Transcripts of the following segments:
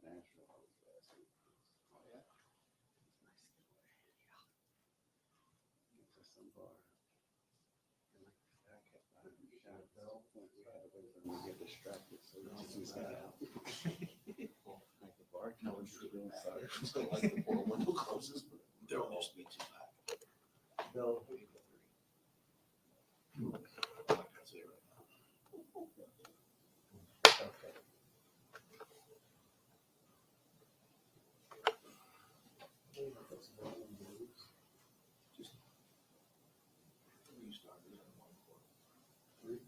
Nashville. I was last week. Oh, yeah. It's just some bar. And I kept buying shot bell. We had to wait for them to get distracted, so we just got out. Like the bar comes through inside. So like the poor window closes, but they'll just be too high. Bill, That's it right now. okay. Just restart it in 1 quarter.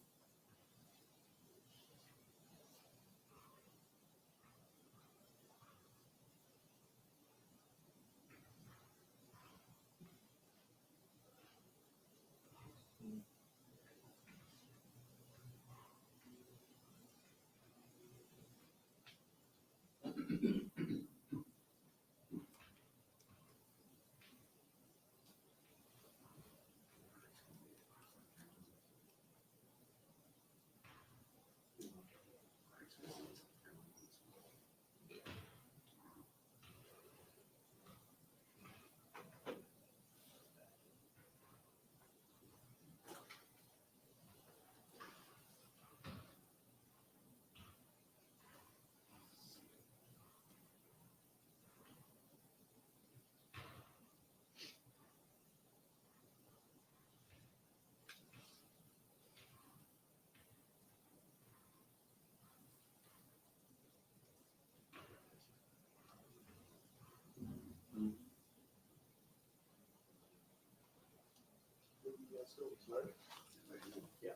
Yeah.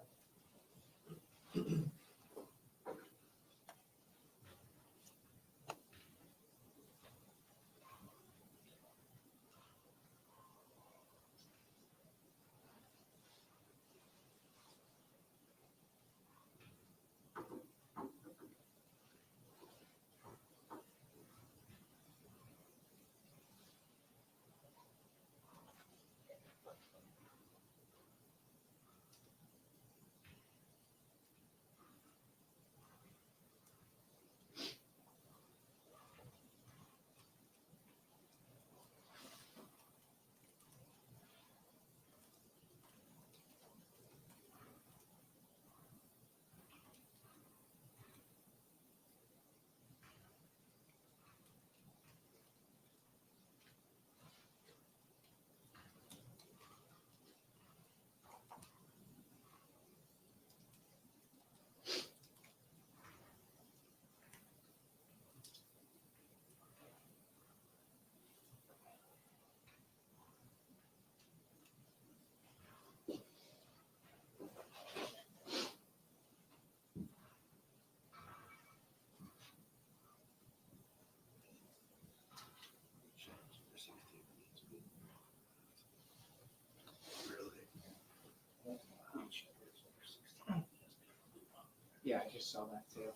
Yeah, I just saw that too.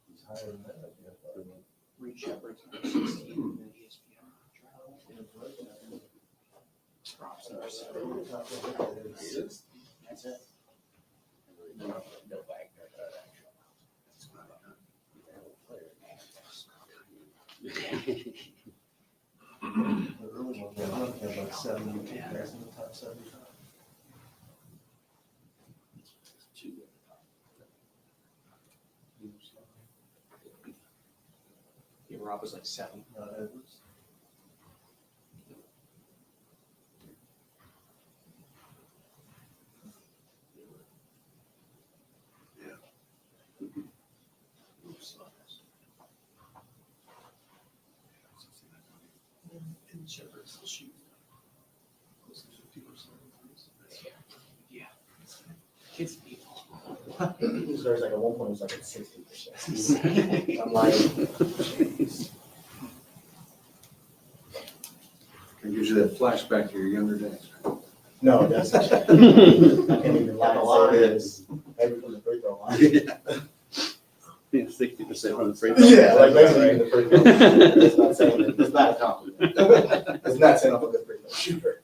He's higher than that, I guess. Reed Shepherd's number 16 in the ESPN draft. Props number 7. That's it. No Wagner, The early one, they had like 72 guys in the top 75. Two. Yeah, Rob was like 7. Edwards. And Shepherd's will shoot close to 50%. Yeah. Kids people. There's like at one point it was like at 60%. I'm like, Jeez. It gives you that flashback to your younger days. no, that's I can't even lie. A lot of Say it. this. Maybe from the free throw line. Yeah, 60% from the free throw. Yeah, like basically the free throw line. That's not saying it. It's not a compliment. It's not saying I'm a good free throw shooter.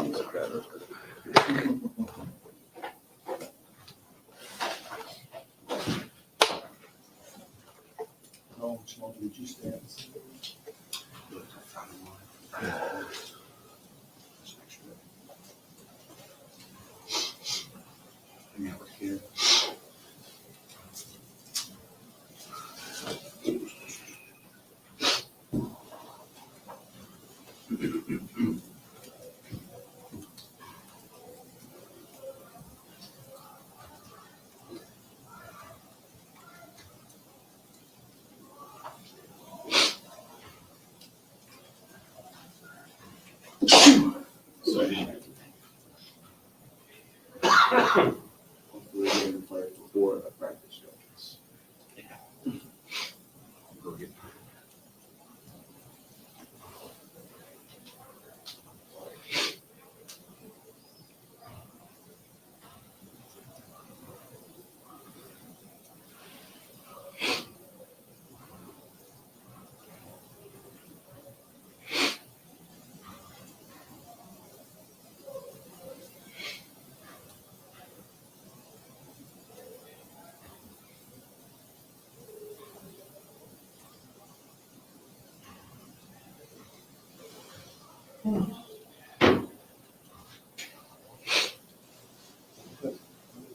How much longer did you stay? Yeah, we're here. Hopefully we can play before a practice starts.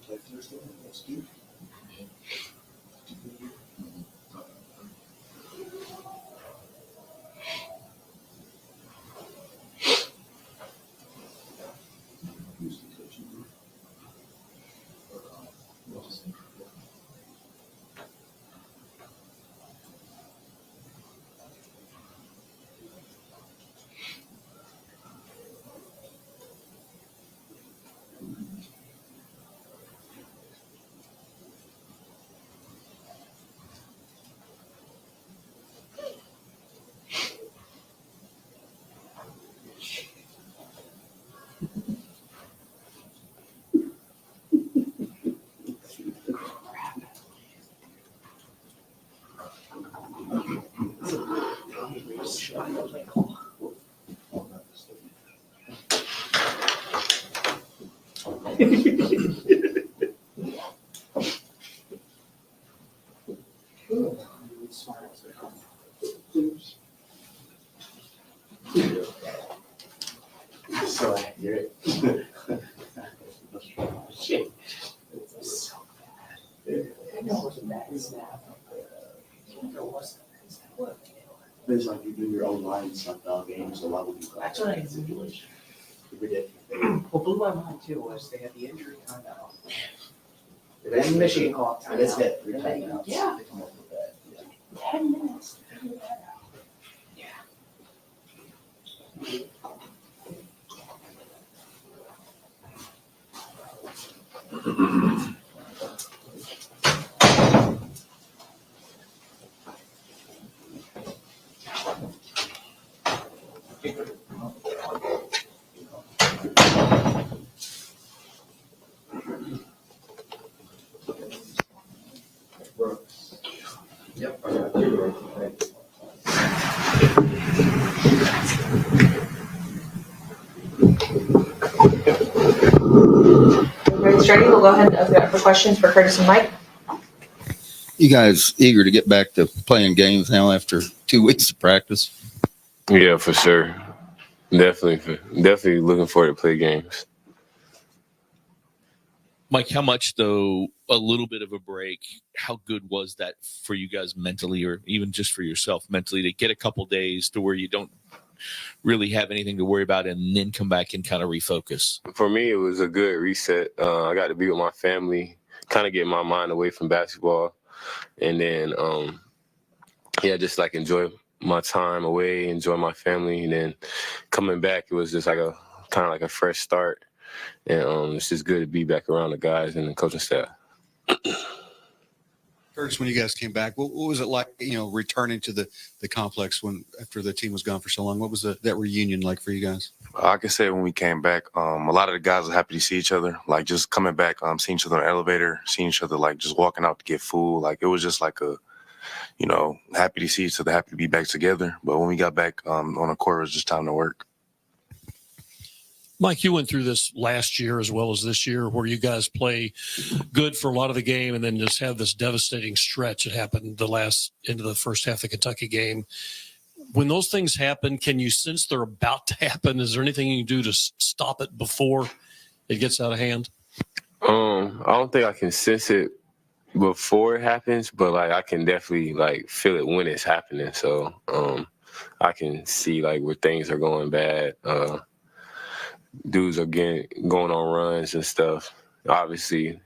Play Thursday, let's do it. Who's the coaching group? Wilson. So accurate. Shit. So bad. I know it was a bad snap. There was a bad snap. What? It's like you do your own line stuff all games, so why would you call That's it? what I situation. Ridiculous. What blew my mind too was they had the injury timeout. Then Michigan called And it's timeout. hit 3 timeouts. Yeah. To come up with that. Yeah. 10 minutes to figure that out. Yeah. Brooks. Yep. I got you. Everybody's ready? We'll go ahead and open it up for questions for Curtis and Mike. You guys eager to get back to playing games now after 2 weeks of practice? Yeah, for sure. Definitely looking forward to play games. Mike, how much, though, a little bit of a break, how good was that for you guys mentally, or even just for yourself mentally, to get a couple days to where you don't really have anything to worry about and then come back and kind of refocus? For me, it was a good reset. I got to be with my family, kind of get my mind away from basketball, and then, just like enjoy my time away, enjoy my family, and then coming back, it was just like a kind of like a fresh start. And it's just good to be back around the guys and the coaching staff. Curtis, when you guys came back, what was it like, returning to the complex after the team was gone for so long? What was that reunion like for you guys? I can say when we came back, a lot of the guys were happy to see each other. Like just coming back, seeing each other in the elevator, seeing each other, like just walking out to get food. Like it was just like happy to see each other, happy to be back together. But when we got back on the court, it was just time to work. Mike, you went through this last year as well as this year where you guys play good for a lot of the game and then just have this devastating stretch that happened into the first half of the Kentucky game. When those things happen, can you sense they're about to happen? Is there anything you can do to stop it before it gets out of hand? I don't think I can sense it before it happens, but like I can definitely like feel it when it's happening. So I can see like where things are going bad. Dudes are going on runs and stuff. Obviously,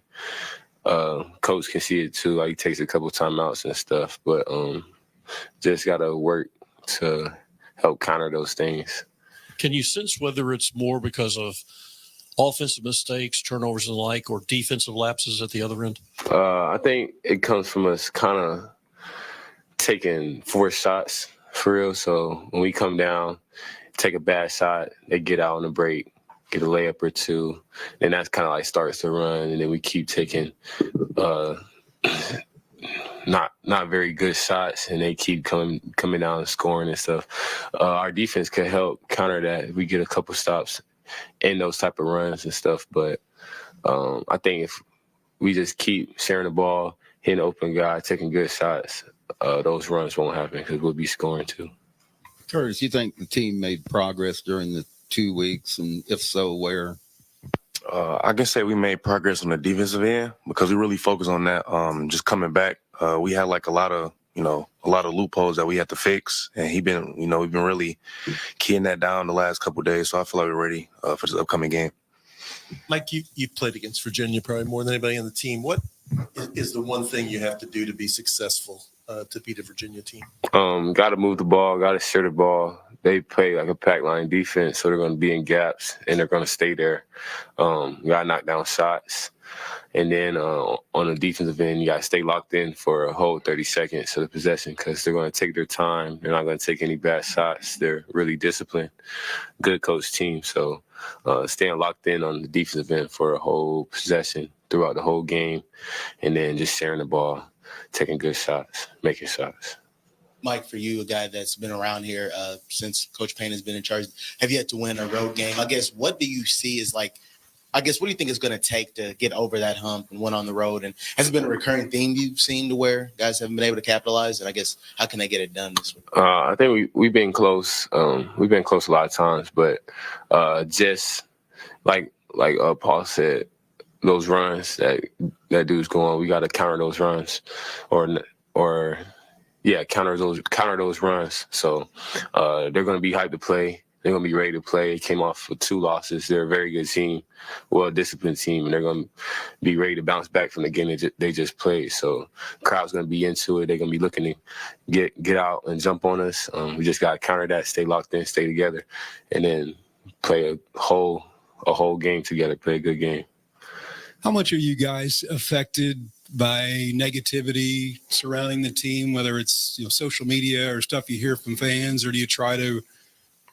coach can see it too. Like he takes a couple timeouts and stuff, but just gotta work to help counter those things. Can you sense whether it's more because of offensive mistakes, turnovers and the like, or defensive lapses at the other end? I think it comes from us kind of taking 4 shots for real. So when we come down, take a bad shot, they get out on the break, get a layup or two, and that's kind of like starts to run, and then we keep taking not very good shots, and they keep coming down and scoring and stuff. Our defense can help counter that if we get a couple stops in those type of runs and stuff. But I think if we just keep sharing the ball, hitting open guy, taking good shots, those runs won't happen because we'll be scoring too. Curtis, you think the team made progress during the 2 weeks, and if so, where? I can say we made progress on the defensive end because we really focused on that. Just coming back, we had like a lot of loopholes that we had to fix, and we've been really keying that down the last couple of days. So I feel like we're ready for this upcoming game. Mike, you've played against Virginia probably more than anybody on the team. What is the one thing you have to do to be successful to beat a Virginia team? Got to move the ball, got to share the ball. They play like a pack line defense, so they're going to be in gaps, and they're going to stay there. Got to knock down shots. And then on the defensive end, you got to stay locked in for a whole 30 seconds of the possession because they're going to take their time. They're not going to take any bad shots. They're really disciplined, good coach team. So staying locked in on the defensive end for a whole possession throughout the whole game, and then just sharing the ball, taking good shots, making shots. Mike, for you, a guy that's been around here since Coach Payne has been in charge, have you had to win a road game? I guess, what do you see as what do you think it's going to take to get over that hump and win on the road? And has it been a recurring theme you've seen to where guys haven't been able to capitalize? And I guess, how can they get it done this week? I think we've been close. We've been close a lot of times, but just like Paul said, those runs that dude's going, we got to counter those runs, counter those runs. So they're going to be hyped to play. They're going to be ready to play. They came off with 2 losses. They're a very good team, well-disciplined team, and they're going to be ready to bounce back from the game they just played. So crowd's going to be into it. They're going to be looking to get out and jump on us. We just got to counter that, stay locked in, stay together, and then play a whole game together, play a good game. How much are you guys affected by negativity surrounding the team, whether it's social media or stuff you hear from fans, or do you try to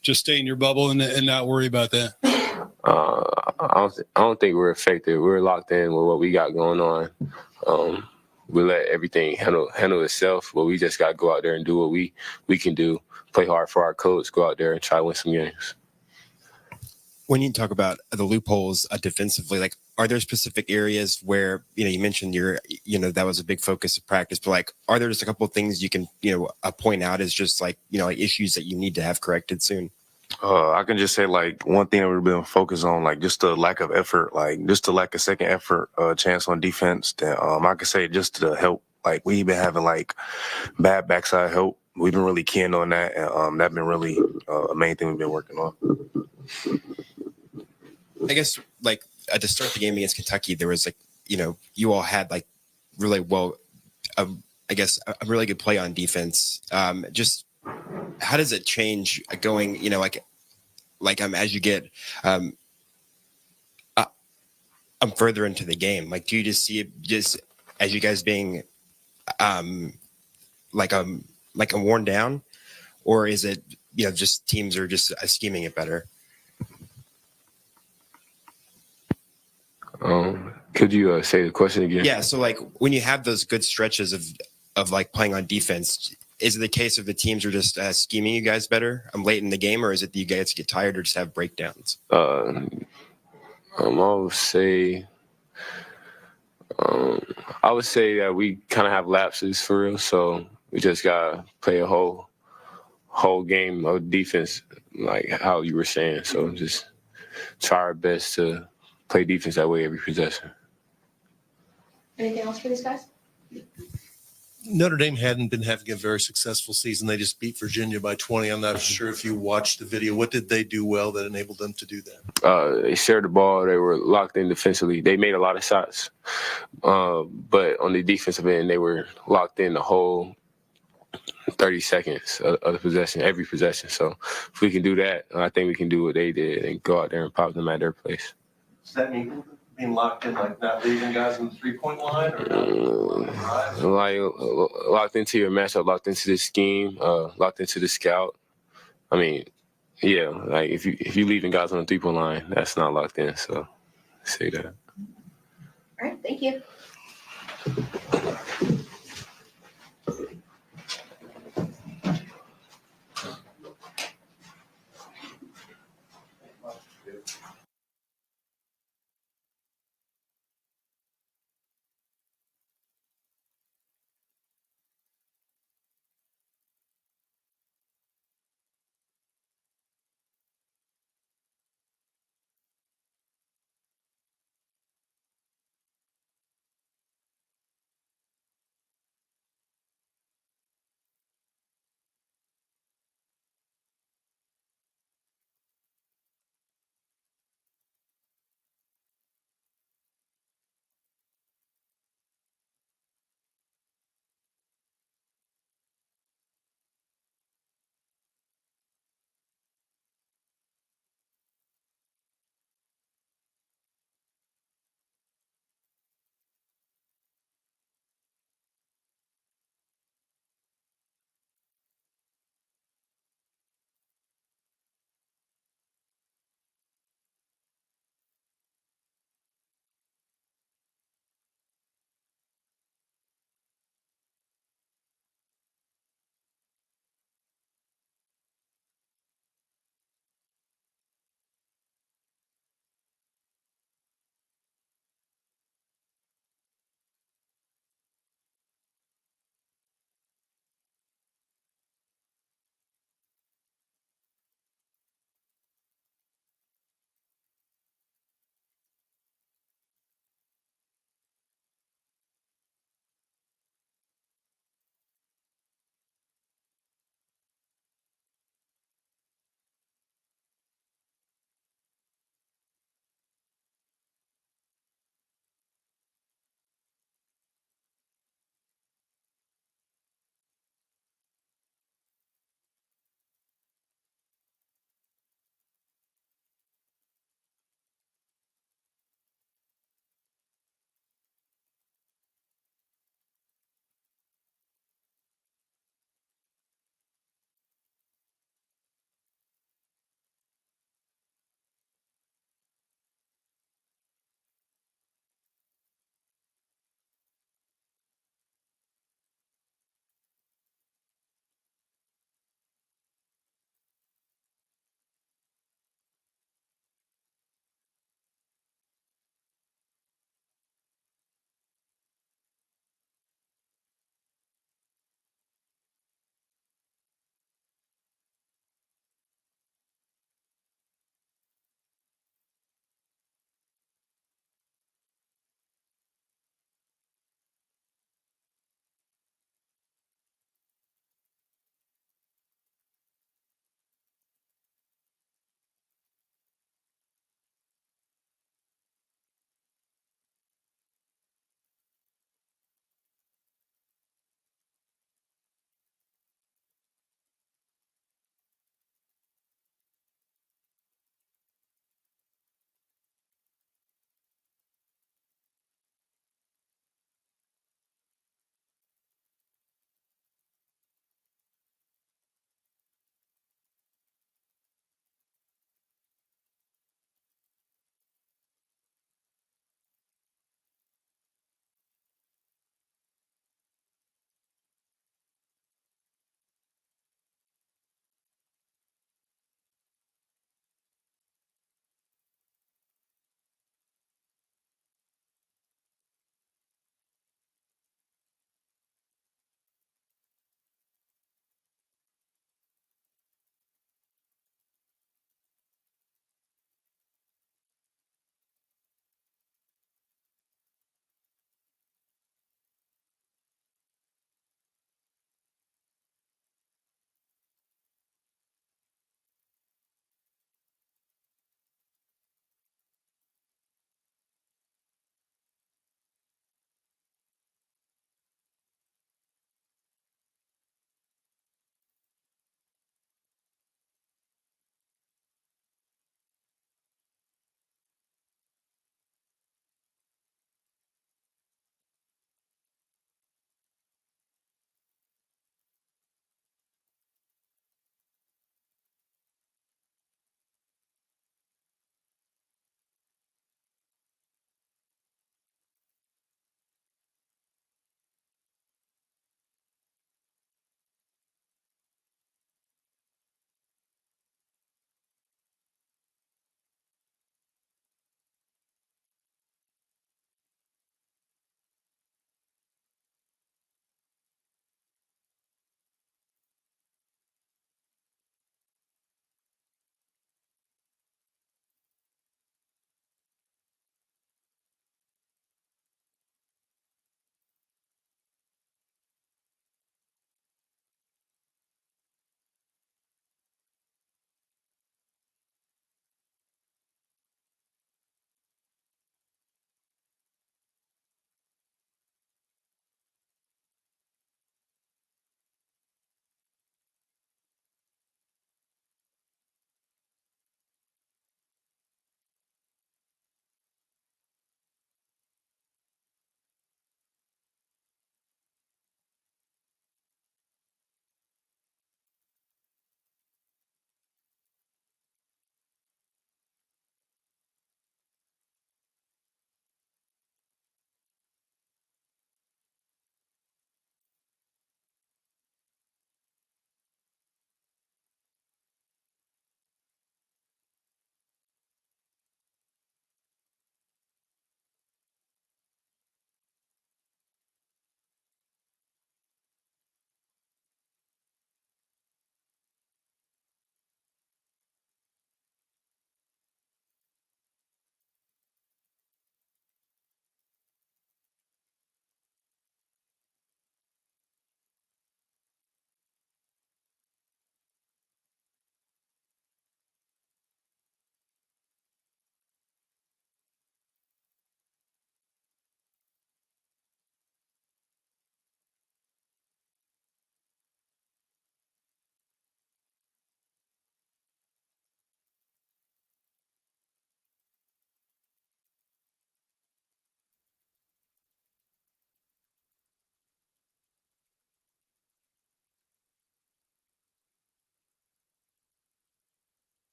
just stay in your bubble and not worry about that? I don't think we're affected. We're locked in with what we got going on. We let everything handle itself, but we just got to go out there and do what we can do, play hard for our coach, go out there and try to win some games. When you talk about the loopholes defensively, are there specific areas where, you mentioned that was a big focus of practice, but are there just a couple of things you can, point out as just issues that you need to have corrected soon? I can just say one thing that we've been focused on, just the lack of effort, just the lack of second effort chance on defense. That I could say just to help, we've been having bad backside help. We've been really keen on that, and that's been really a main thing we've been working on. I guess to start the game against Kentucky, there was you all had really well, a really good play on defense. Just how does it change going, as you get further into the game? Do you just see it just as you guys being worn down, or is it just teams are just scheming it better? Could you say the question again? Yeah. So when you have those good stretches of playing on defense, is it the case of the teams are just scheming you guys better late in the game, or is it that you guys get tired or just have breakdowns? I would say that we kind of have lapses for real. So we just gotta play a whole game of defense, like how you were saying. So just try our best to play defense that way every possession. Anything else for these guys? Notre Dame hadn't been having a very successful season. They just beat Virginia by 20. I'm not sure if you watched the video. What did they do well that enabled them to do that? They shared the ball. They were locked in defensively. They made a lot of shots. But on the defensive end, they were locked in the whole 30 seconds of the possession, every possession. So if we can do that, I think we can do what they did and go out there and pop them at their place. Does that mean being locked in, like not leaving guys on the 3-point line, or like locked into your matchup, locked into the scheme, locked into the scout. I mean, yeah, like if you leaving guys on the 3-point line, that's not locked in. So say that. All right, thank you.